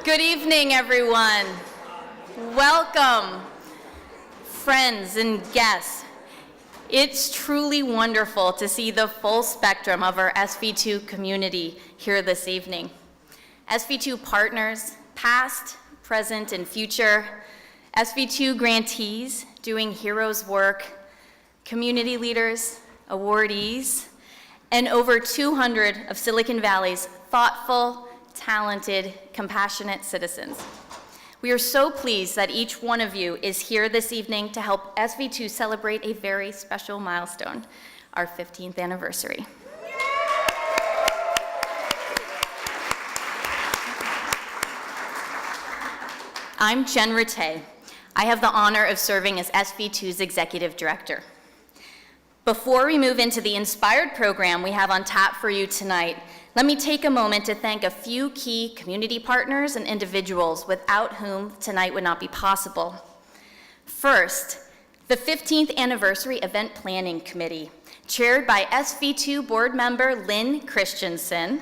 Good evening, everyone. Welcome, friends and guests. It's truly wonderful to see the full spectrum of our SV2 community here this evening. SV2 partners, past, present, and future, SV2 grantees doing heroes work, community leaders, awardees, and over 200 of Silicon Valley's thoughtful, talented, compassionate citizens. We are so pleased that each one of you is here this evening to help SV2 celebrate a very special milestone, our 15th anniversary. I'm Jen Rattay. I have the honor of serving as SV2's Executive Director. Before we move into the Inspired program we have on tap for you tonight, let me take a moment to thank a few key community partners and individuals without whom tonight would not be possible. First, the 15th Anniversary Event Planning Committee, chaired by SV2 board member Lynn Christensen,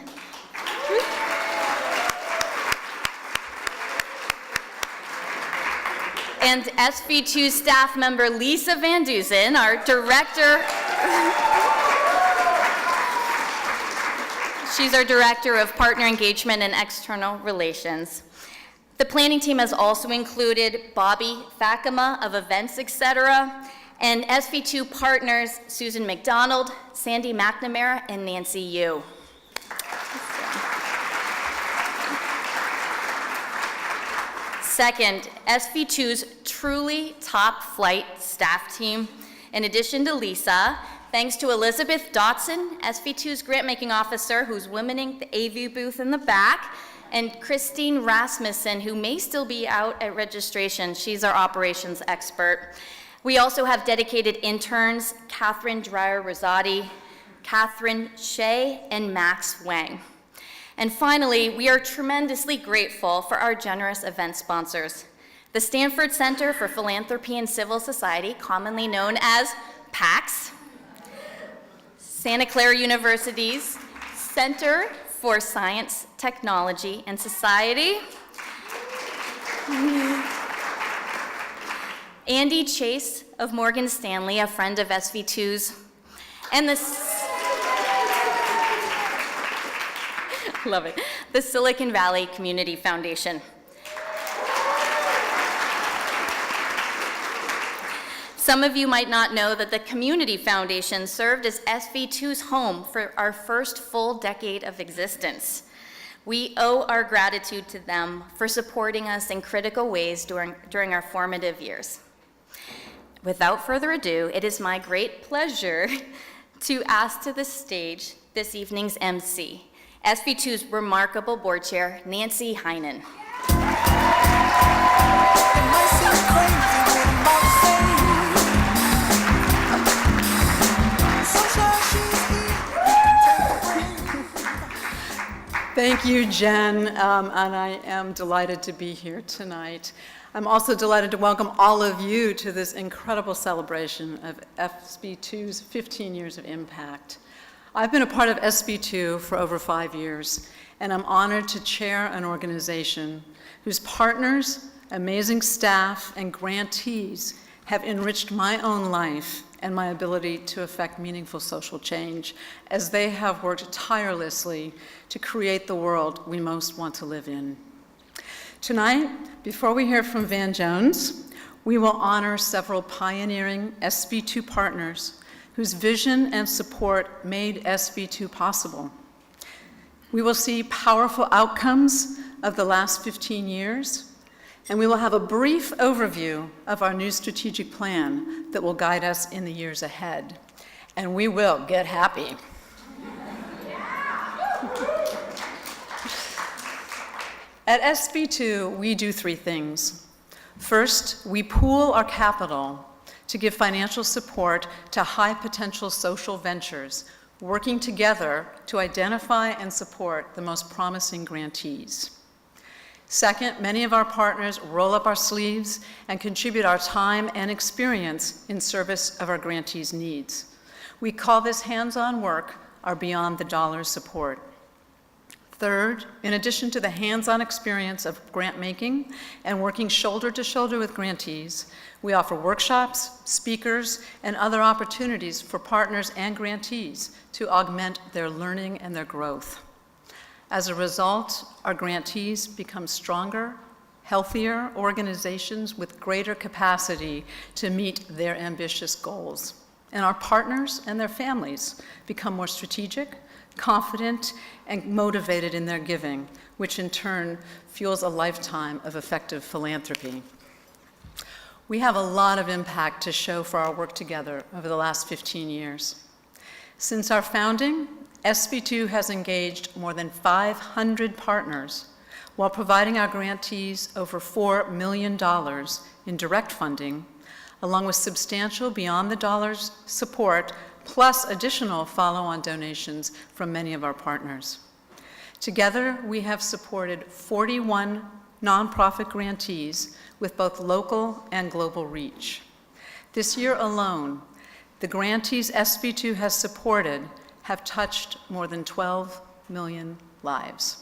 and SV2 staff member Lisa Van Dusen, our director. She's our Director of Partner Engagement and External Relations. The planning team has also included Bobby Fakama of Events, etc., and SV2 partners Susan McDonald, Sandy McNamara, and Nancy Yu. Second, SV2's truly top flight staff team, in addition to Lisa, thanks to Elizabeth Dotson, SV2's grant-making officer, who's womaning the AV booth in the back, and Christine Rasmussen, who may still be out at registration. She's our operations expert. We also have dedicated interns, Catherine Dreyer-Rosati, Catherine Shea, and Max Wang. And finally, we are tremendously grateful for our generous event sponsors. The Stanford Center for Philanthropy and Civil Society, commonly known as PACS, Santa Clara University's Center for Science, Technology, and Society, Andy Chase of Morgan Stanley, a friend of SV2's, and love it, the Silicon Valley Community Foundation. Some of you might not know that the Community Foundation served as SV2's home for our first full decade of existence. We owe our gratitude to them for supporting us in critical ways during our formative years. Without further ado, it is my great pleasure to ask to the stage this evening's MC, SV2's remarkable board chair, Nancy Heinen. Thank you, Jen, and I am delighted to be here tonight. I'm also delighted to welcome all of you to this incredible celebration of SV2's 15 years of impact. I've been a part of SV2 for over 5 years, and I'm honored to chair an organization whose partners, amazing staff, and grantees have enriched my own life and my ability to affect meaningful social change as they have worked tirelessly to create the world we most want to live in. Tonight, before we hear from Van Jones, we will honor several pioneering SV2 partners whose vision and support made SV2 possible. We will see powerful outcomes of the last 15 years, and we will have a brief overview of our new strategic plan that will guide us in the years ahead. And we will get happy. At SV2, we do 3 things. First, we pool our capital to give financial support to high-potential social ventures, working together to identify and support the most promising grantees. Second, many of our partners roll up our sleeves and contribute our time and experience in service of our grantees' needs. We call this hands-on work our Beyond the Dollar support. Third, in addition to the hands-on experience of grant making and working shoulder to shoulder with grantees, we offer workshops, speakers, and other opportunities for partners and grantees to augment their learning and their growth. As a result, our grantees become stronger, healthier organizations with greater capacity to meet their ambitious goals. And our partners and their families become more strategic, confident, and motivated in their giving, which in turn fuels a lifetime of effective philanthropy. We have a lot of impact to show for our work together over the last 15 years. Since our founding, SV2 has engaged more than 500 partners while providing our grantees over $4 million in direct funding, along with substantial beyond-the-dollars support, plus additional follow-on donations from many of our partners. Together, we have supported 41 nonprofit grantees with both local and global reach. This year alone, the grantees SV2 has supported have touched more than 12 million lives.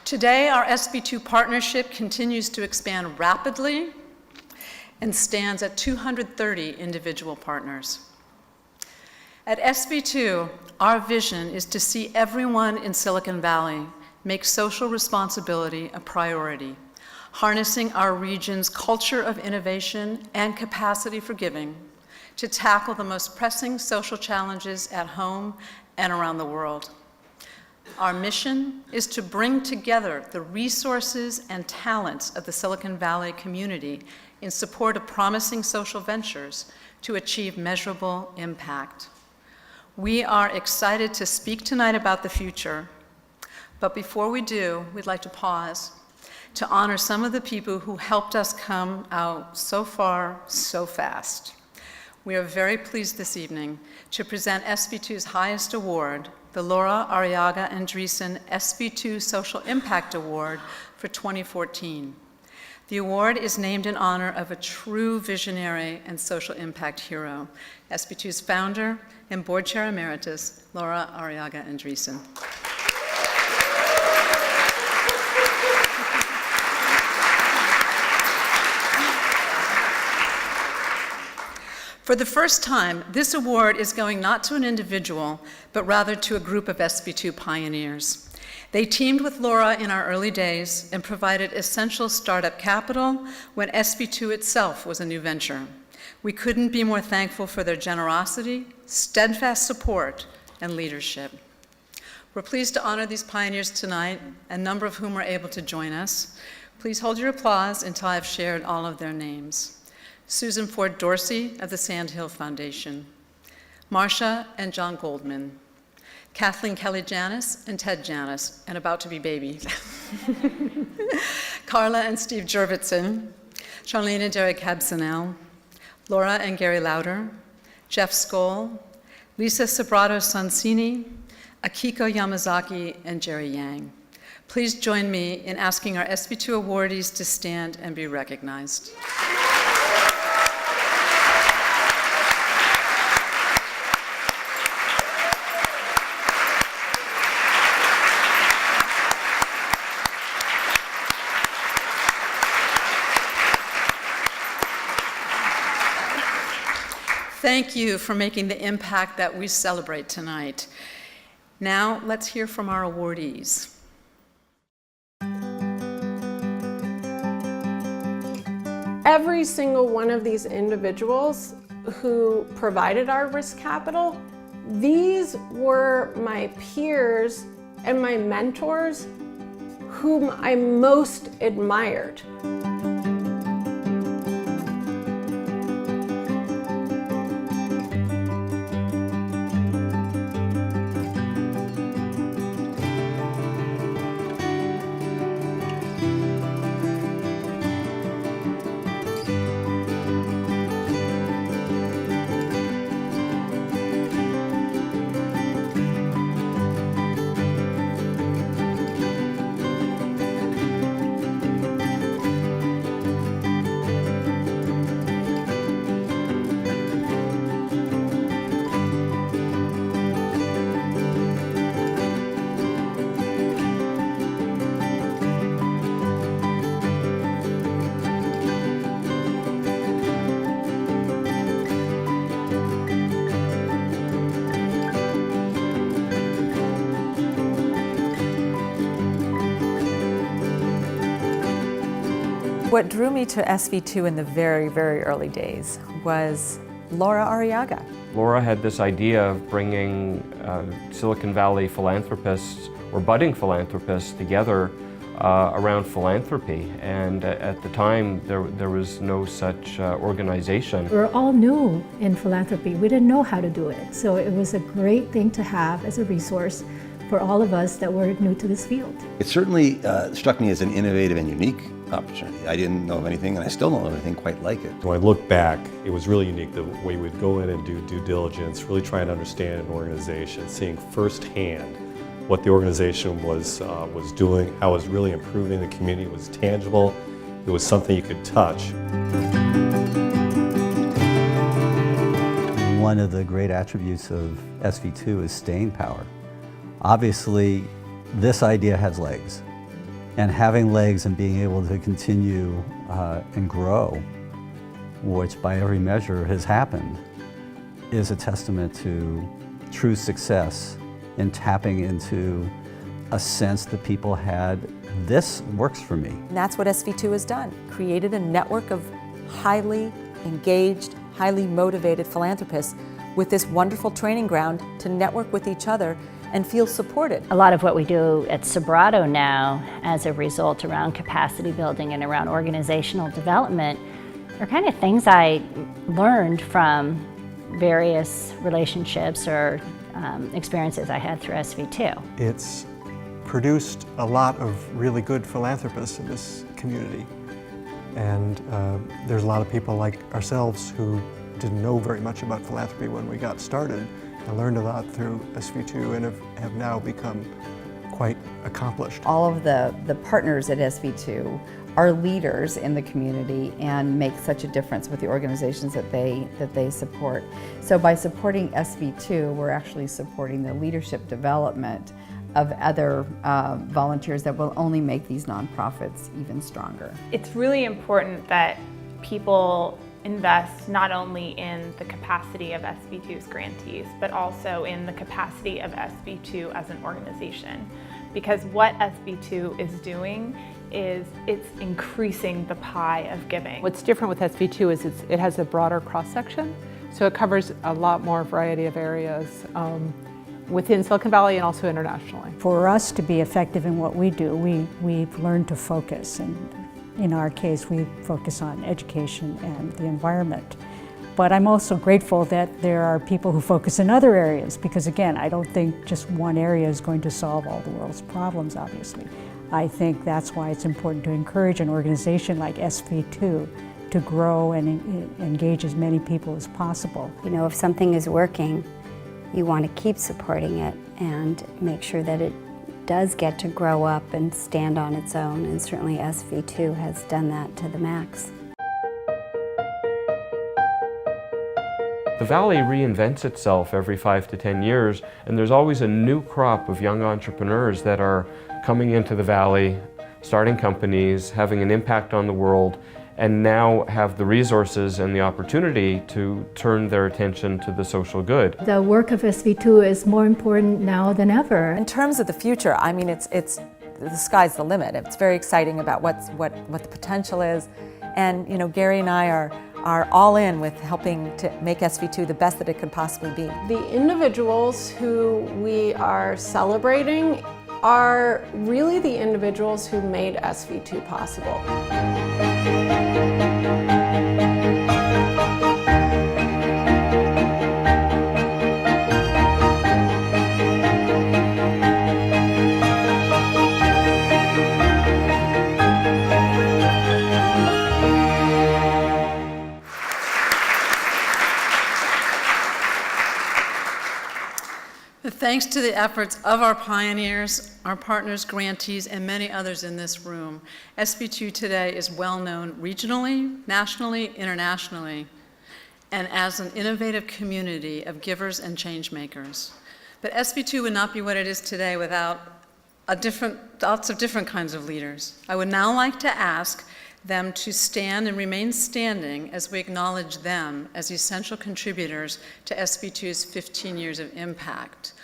Today, our SV2 partnership continues to expand rapidly and stands at 230 individual partners. At SV2, our vision is to see everyone in Silicon Valley make social responsibility a priority, harnessing our region's culture of innovation and capacity for giving to tackle the most pressing social challenges at home and around the world. Our mission is to bring together the resources and talents of the Silicon Valley community in support of promising social ventures to achieve measurable impact. We are excited to speak tonight about the future, but before we do, we'd like to pause to honor some of the people who helped us come out so far, so fast. We are very pleased this evening to present SV2's highest award, the Laura Arriaga Andreessen SV2 Social Impact Award for 2014. The award is named in honor of a true visionary and social impact hero, SV2's founder and board chair emeritus, Laura Arriaga Andreessen. For the first time, this award is going not to an individual, but rather to a group of SV2 pioneers. They teamed with Laura in our early days and provided essential startup capital when SV2 itself was a new venture. We couldn't be more thankful for their generosity, steadfast support, and leadership. We're pleased to honor these pioneers tonight, a number of whom are able to join us. Please hold your applause until I've shared all of their names. Susan Ford Dorsey of the Sand Hill Foundation, Marcia and John Goldman, Kathleen Kelly Janis and Ted Janis, and about to be babies, Carla and Steve Jurvetson, Charlene and Derek Habsonell, Laura and Gary Lauder, Jeff Skoll, Lisa Sobrato Sansini, Akiko Yamazaki, and Jerry Yang. Please join me in asking our SV2 awardees to stand and be recognized. Thank you for making the impact that we celebrate tonight. Now, let's hear from our awardees. Every single one of these individuals who provided our risk capital, these were my peers and my mentors whom I most admired. What drew me to SV2 in the very, very early days was Laura Arriaga. Laura had this idea of bringing Silicon Valley philanthropists or budding philanthropists together around philanthropy, and at the time there was no such organization. We're all new in philanthropy. We didn't know how to do it, so it was a great thing to have as a resource for all of us that were new to this field. It certainly struck me as an innovative and unique opportunity. I didn't know of anything, and I still don't know of anything quite like it. When I look back, it was really unique the way we'd go in and do due diligence, really trying to understand an organization, seeing firsthand what the organization was doing, how it was really improving the community. It was tangible. It was something you could touch. One of the great attributes of SV2 is staying power. Obviously, this idea has legs, and having legs and being able to continue and grow, which by every measure has happened, is a testament to true success in tapping into a sense that people had, this works for me. And that's what SV2 has done, created a network of highly engaged, highly motivated philanthropists with this wonderful training ground to network with each other and feel supported. A lot of what we do at Sobrato now as a result around capacity building and around organizational development are kind of things I learned from various relationships or experiences I had through SV2. It's produced a lot of really good philanthropists in this community. And there's a lot of people like ourselves who didn't know very much about philanthropy when we got started. I learned a lot through SV2 and have now become quite accomplished. All of the partners at SV2 are leaders in the community and make such a difference with the organizations that they support. So by supporting SV2, we're actually supporting the leadership development of other volunteers that will only make these nonprofits even stronger. It's really important that people invest not only in the capacity of SV2's grantees, but also in the capacity of SV2 as an organization. Because what SV2 is doing is it's increasing the pie of giving. What's different with SV2 is it has a broader cross-section, so it covers a lot more variety of areas within Silicon Valley and also internationally. For us to be effective in what we do, we've learned to focus, and in our case, we focus on education and the environment. But I'm also grateful that there are people who focus in other areas, because again, I don't think just one area is going to solve all the world's problems, obviously. I think that's why it's important to encourage an organization like SV2 to grow and engage as many people as possible. You know, if something is working, you want to keep supporting it and make sure that it does get to grow up and stand on its own, and certainly SV2 has done that to the max. The Valley reinvents itself every 5 to 10 years, and there's always a new crop of young entrepreneurs that are coming into the Valley, starting companies, having an impact on the world, and now have the resources and the opportunity to turn their attention to the social good. The work of SV2 is more important now than ever. In terms of the future, I mean, it's the sky's the limit. It's very exciting about what the potential is, and you know, Gary and I are all in with helping to make SV2 the best that it could possibly be. The individuals who we are celebrating are really the individuals who made SV2 possible. Thanks to the efforts of our pioneers, our partners, grantees, and many others in this room, SV2 today is well known regionally, nationally, internationally, and as an innovative community of givers and change makers. But SV2 would not be what it is today without lots of different kinds of leaders. I would now like to ask them to stand and remain standing as we acknowledge them as essential contributors to SV2's 15 years of impact.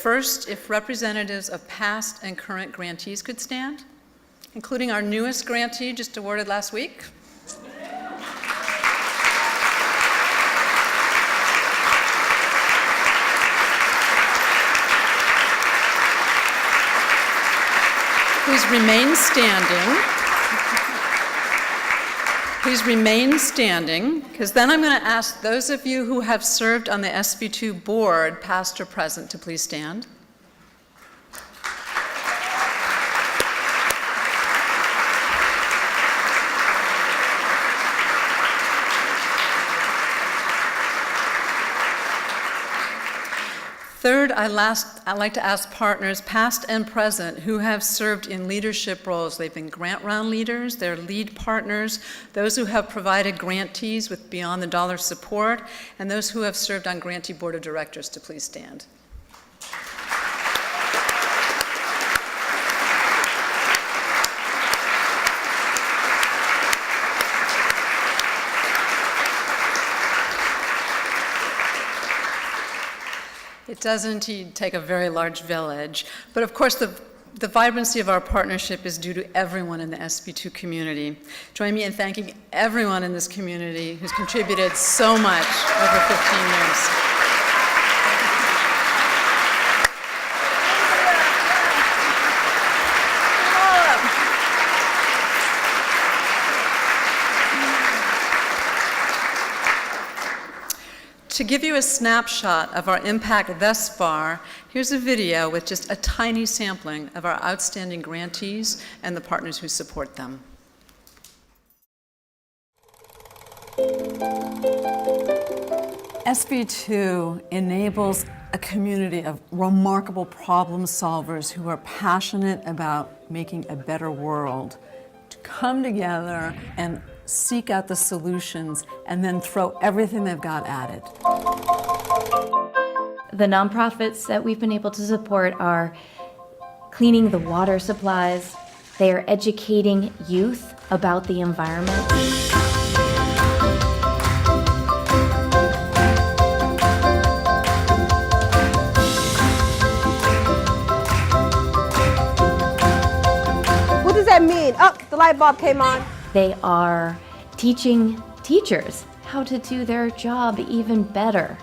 First, if representatives of past and current grantees could stand. including our newest grantee just awarded last week. Please remain standing. Please remain standing, because then I'm going to ask those of you who have served on the SV2 board, past or present, to please stand. Third, I'd like to ask partners, past and present, who have served in leadership roles. They've been grant round leaders, they're lead partners, those who have provided grantees with beyond the dollar support, and those who have served on grantee board of directors to please stand. It does indeed take a very large village, but of course the vibrancy of our partnership is due to everyone in the SV2 community. Join me in thanking everyone in this community who's contributed so much over 15 years. To give you a snapshot of our impact thus far, here's a video with just a tiny sampling of our outstanding grantees and the partners who support them. SV2 enables a community of remarkable problem solvers who are passionate about making a better world to come together and seek out the solutions and then throw everything they've got at it. The nonprofits that we've been able to support are cleaning the water supplies. They are educating youth about the environment. What does that mean? Oh, the light bulb came on. They are teaching teachers how to do their job even better.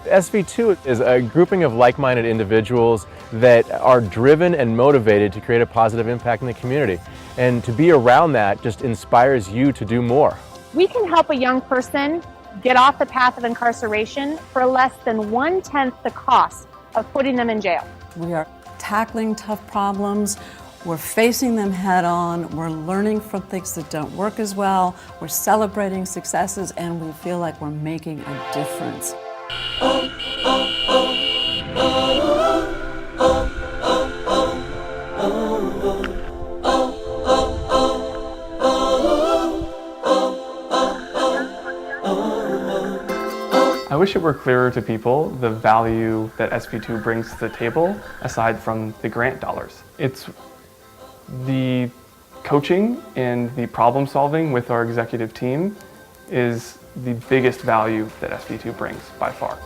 SV2 is a grouping of like-minded individuals that are driven and motivated to create a positive impact in the community. And to be around that just inspires you to do more. We can help a young person get off the path of incarceration for less than 1/10 the cost of putting them in jail. We are tackling tough problems. We're facing them head on, we're learning from things that don't work as well, we're celebrating successes, and we feel like we're making a difference. I wish it were clearer to people the value that SV2 brings to the table, aside from the grant dollars. It's the coaching and the problem solving with our executive team is the biggest value that SV2 brings by far.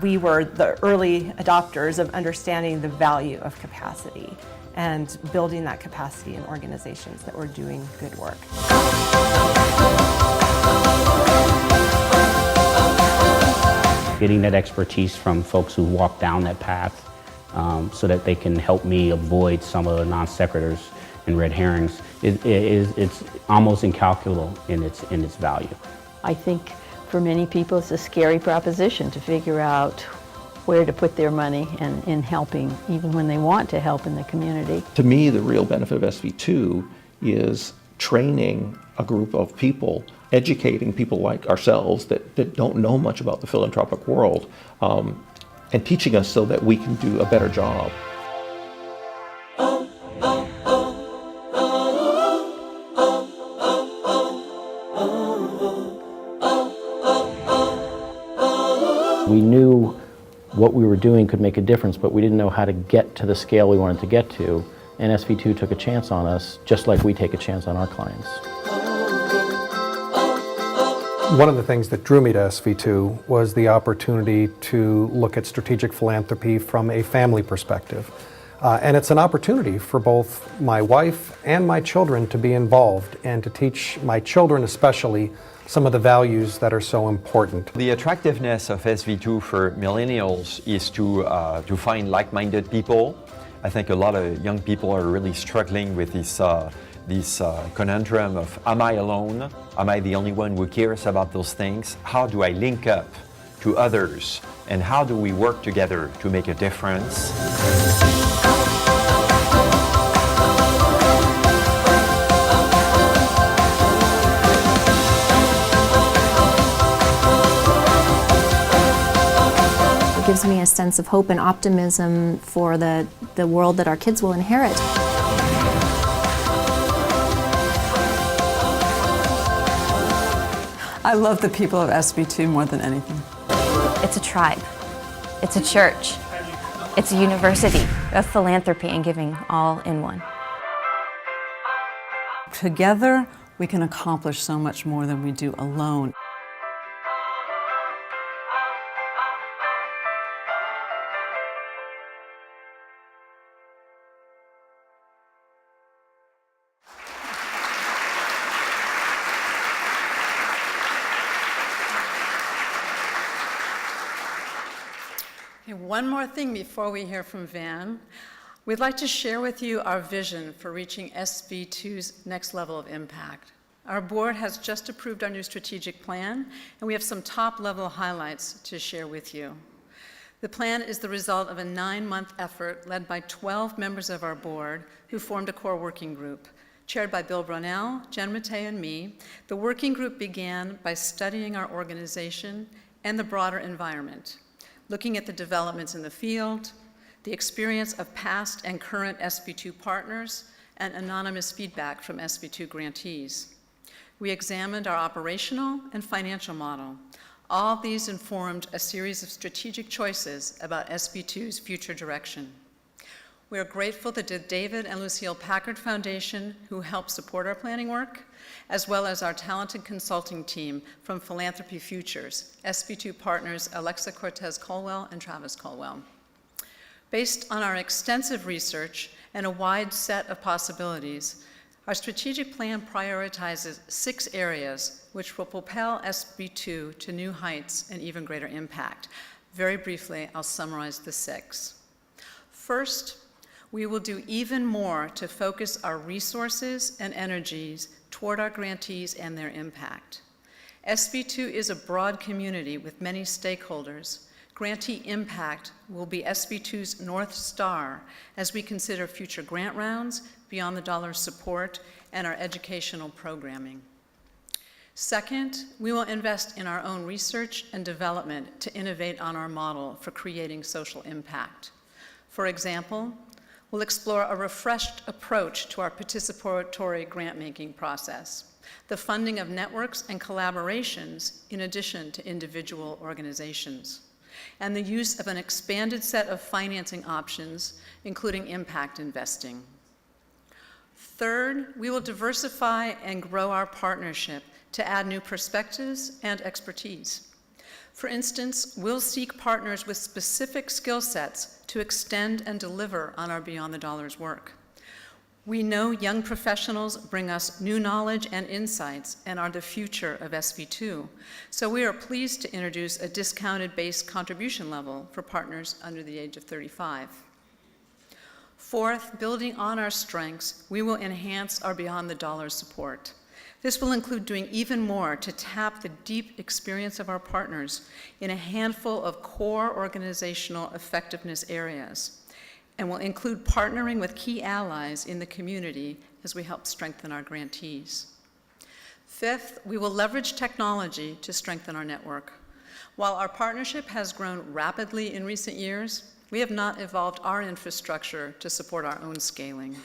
We were the early adopters of understanding the value of capacity and building that capacity in organizations that were doing good work. Getting that expertise from folks who walk down that path so that they can help me avoid some of the non sequiturs and red herrings, it's almost incalculable in its value. I think for many people it's a scary proposition to figure out where to put their money in helping, even when they want to help in the community. To me, the real benefit of SV2 is training a group of people, educating people like ourselves that don't know much about the philanthropic world, and teaching us so that we can do a better job. We knew what we were doing could make a difference, but we didn't know how to get to the scale we wanted to get to, and SV2 took a chance on us, just like we take a chance on our clients. One of the things that drew me to SV2 was the opportunity to look at strategic philanthropy from a family perspective. And it's an opportunity for both my wife and my children to be involved and to teach my children especially some of the values that are so important. The attractiveness of SV2 for millennials is to find like-minded people. I think a lot of young people are really struggling with this conundrum of, am I alone? Am I the only one who cares about those things? How do I link up to others? And how do we work together to make a difference? It gives me a sense of hope and optimism for the world that our kids will inherit. I love the people of SV2 more than anything. It's a tribe. It's a church. It's a university of philanthropy and giving all in one. Together, we can accomplish so much more than we do alone. Okay, one more thing before we hear from Van. We'd like to share with you our vision for reaching SV2's next level of impact. Our board has just approved our new strategic plan, and we have some top-level highlights to share with you. The plan is the result of a 9-month effort led by 12 members of our board who formed a core working group. Chaired by Bill Brunel, Jen Matei, and me, the working group began by studying our organization and the broader environment, looking at the developments in the field, the experience of past and current SV2 partners, and anonymous feedback from SV2 grantees. We examined our operational and financial model. All these informed a series of strategic choices about SV2's future direction. We are grateful to the David and Lucille Packard Foundation, who helped support our planning work, as well as our talented consulting team from Philanthropy Futures, SV2 partners Alexa Cortez-Colwell and Travis Colwell. Based on our extensive research and a wide set of possibilities, our strategic plan prioritizes 6 areas which will propel SV2 to new heights and even greater impact. Very briefly, I'll summarize the 6. First, we will do even more to focus our resources and energies toward our grantees and their impact. SV2 is a broad community with many stakeholders. Grantee impact will be SV2's North Star as we consider future grant rounds, beyond the dollar support, and our educational programming. Second, we will invest in our own research and development to innovate on our model for creating social impact. For example, we'll explore a refreshed approach to our participatory grant-making process, the funding of networks and collaborations in addition to individual organizations, and the use of an expanded set of financing options, including impact investing. Third, we will diversify and grow our partnership to add new perspectives and expertise. For instance, we'll seek partners with specific skill sets to extend and deliver on our Beyond the Dollars work. We know young professionals bring us new knowledge and insights and are the future of SV2, so we are pleased to introduce a discounted base contribution level for partners under the age of 35. Fourth, building on our strengths, we will enhance our Beyond the Dollars support. This will include doing even more to tap the deep experience of our partners in a handful of core organizational effectiveness areas, and will include partnering with key allies in the community as we help strengthen our grantees. Fifth, we will leverage technology to strengthen our network. While our partnership has grown rapidly in recent years, we have not evolved our infrastructure to support our own scaling.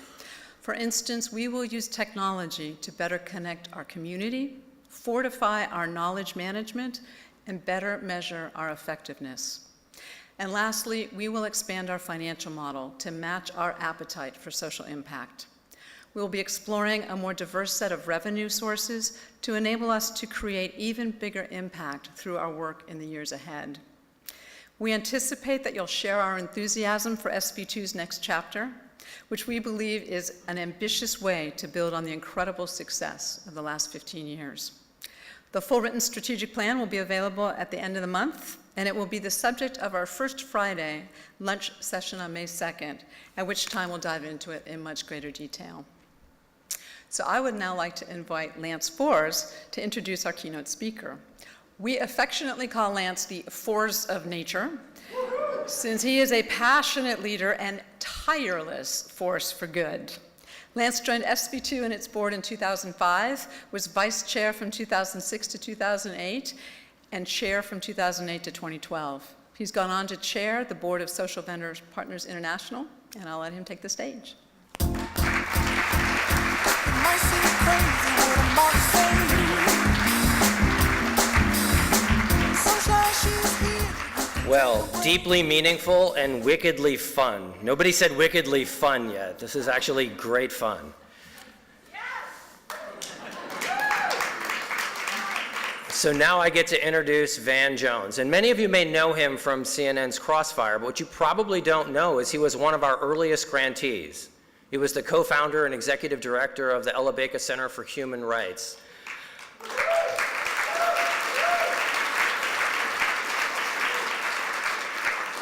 For instance, we will use technology to better connect our community, fortify our knowledge management, and better measure our effectiveness. And lastly, we will expand our financial model to match our appetite for social impact. We will be exploring a more diverse set of revenue sources to enable us to create even bigger impact through our work in the years ahead. We anticipate that you'll share our enthusiasm for SV2's next chapter, which we believe is an ambitious way to build on the incredible success of the last 15 years. The full written strategic plan will be available at the end of the month, and it will be the subject of our first Friday lunch session on May 2nd, at which time we'll dive into it in much greater detail. So I would now like to invite Lance Foers to introduce our keynote speaker. We affectionately call Lance the Foers of Nature, since he is a passionate leader and tireless force for good. Lance joined SV2 and its board in 2005, was vice chair from 2006 to 2008, and chair from 2008 to 2012. He's gone on to chair the board of Social Vendor Partners International, and I'll let him take the stage. Well, deeply meaningful and wickedly fun. Nobody said wickedly fun yet. This is actually great fun. So now I get to introduce Van Jones. And many of you may know him from CNN's Crossfire, but what you probably don't know is he was one of our earliest grantees. He was the co-founder and executive director of the Ella Baker Center for Human Rights.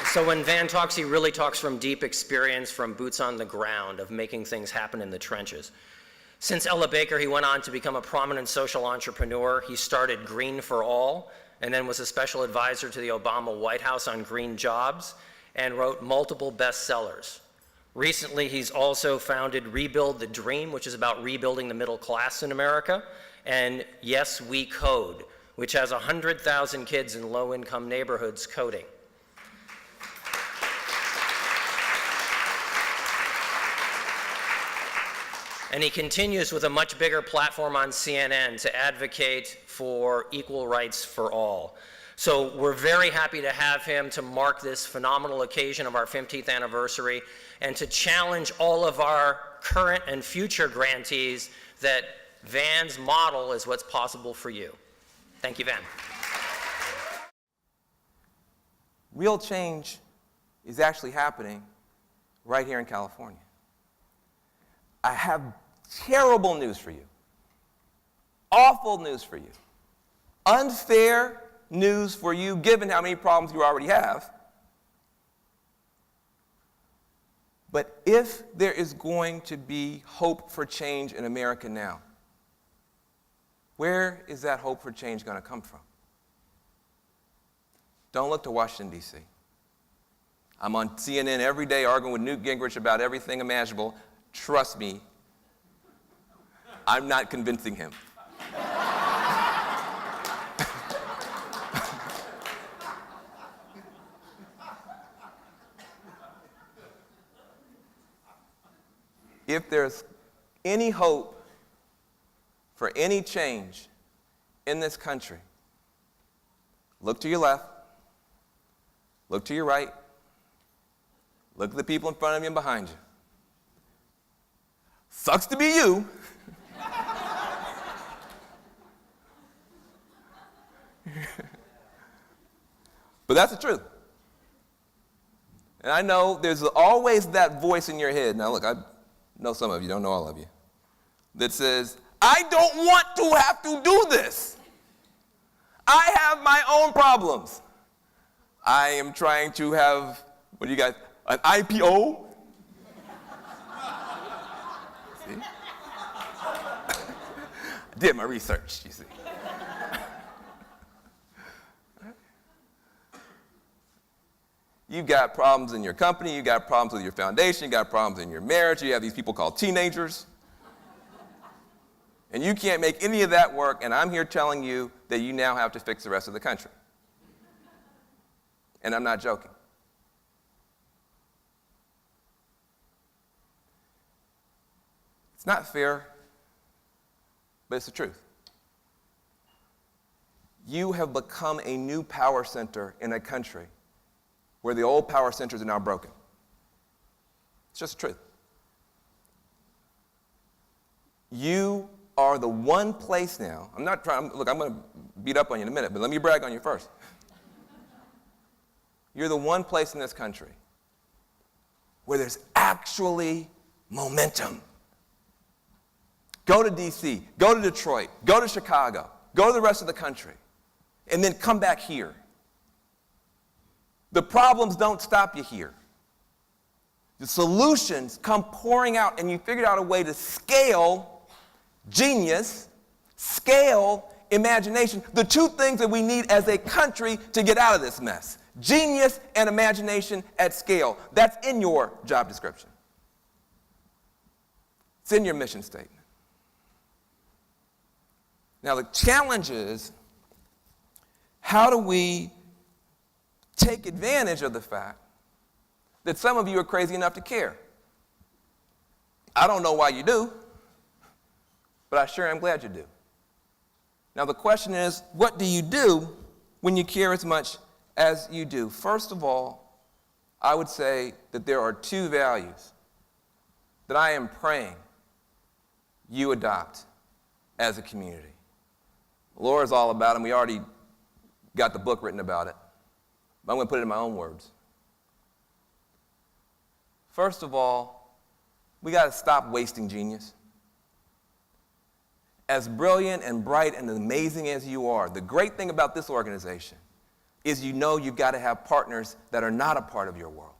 So when Van talks, he really talks from deep experience, from boots on the ground, of making things happen in the trenches. Since Ella Baker, he went on to become a prominent social entrepreneur. He started Green for All, and then was a special advisor to the Obama White House on green jobs, and wrote multiple bestsellers. Recently, he's also founded Rebuild the Dream, which is about rebuilding the middle class in America, and Yes, We Code, which has 100,000 kids in low-income neighborhoods coding. And he continues with a much bigger platform on CNN to advocate for equal rights for all. So we're very happy to have him to mark this phenomenal occasion of our 50th anniversary, and to challenge all of our current and future grantees that Van's model is what's possible for you. Thank you, Van. Real change is actually happening right here in California. I have terrible news for you. Awful news for you. Unfair news for you, given how many problems you already have. But if there is going to be hope for change in America now, where is that hope for change going to come from? Don't look to Washington, D.C. I'm on CNN every day arguing with Newt Gingrich about everything imaginable. Trust me, I'm not convincing him. If there's any hope for any change in this country, look to your left, look to your right, look at the people in front of you and behind you. Sucks to be you. But that's the truth. And I know there's always that voice in your head. Now look, I know some of you, don't know all of you, that says, I don't want to have to do this. I have my own problems. I am trying to have, what do you guys, an IPO? See? I did my research, you see. You've got problems in your company, you've got problems with your foundation, you've got problems in your marriage, you have these people called teenagers. And you can't make any of that work, and I'm here telling you that you now have to fix the rest of the country. And I'm not joking. It's not fair, but it's the truth. You have become a new power center in a country where the old power centers are now broken. It's just the truth. You are the one place now. I'm not trying, look, I'm going to beat up on you in a minute, but let me brag on you first. You're the one place in this country where there's actually momentum. Go to DC, go to Detroit, go to Chicago, go to the rest of the country, and then come back here. The problems don't stop you here. The solutions come pouring out, and you figured out a way to scale genius, scale imagination, the two things that we need as a country to get out of this mess. Genius and imagination at scale. That's in your job description. It's in your mission statement. Now the challenge is, how do we take advantage of the fact that some of you are crazy enough to care? I don't know why you do, but I sure am glad you do. Now the question is, what do you do when you care as much as you do? First of all, I would say that there are two values that I am praying you adopt as a community. Laura's all about them. We already got the book written about it. But I'm going to put it in my own words. First of all, we got to stop wasting genius. As brilliant and bright and amazing as you are, the great thing about this organization is you know you've got to have partners that are not a part of your world.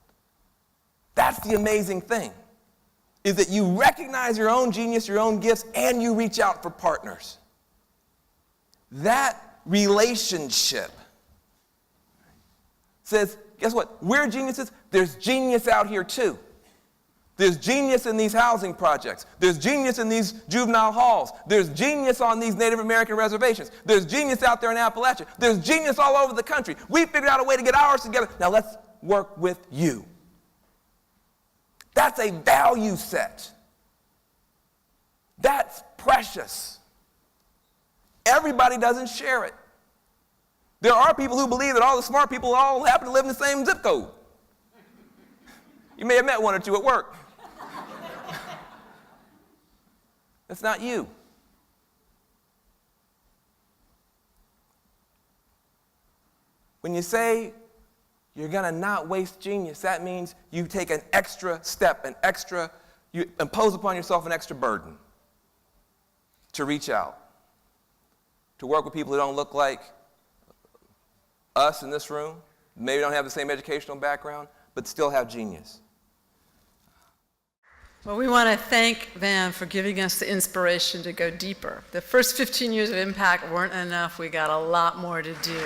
That's the amazing thing, is that you recognize your own genius, your own gifts, and you reach out for partners. That relationship says, guess what? We're geniuses. There's genius out here too. There's genius in these housing projects. There's genius in these juvenile halls. There's genius on these Native American reservations. There's genius out there in Appalachia. There's genius all over the country. We figured out a way to get ours together. Now let's work with you. That's a value set. That's precious. Everybody doesn't share it. There are people who believe that all the smart people all happen to live in the same zip code. You may have met one or two at work. That's not you. When you say you're going to not waste genius, that means you take an extra step, you impose upon yourself an extra burden to reach out, to work with people who don't look like us in this room, maybe don't have the same educational background, but still have genius. Well, we want to thank Van for giving us the inspiration to go deeper. The first 15 years of impact weren't enough. We got a lot more to do.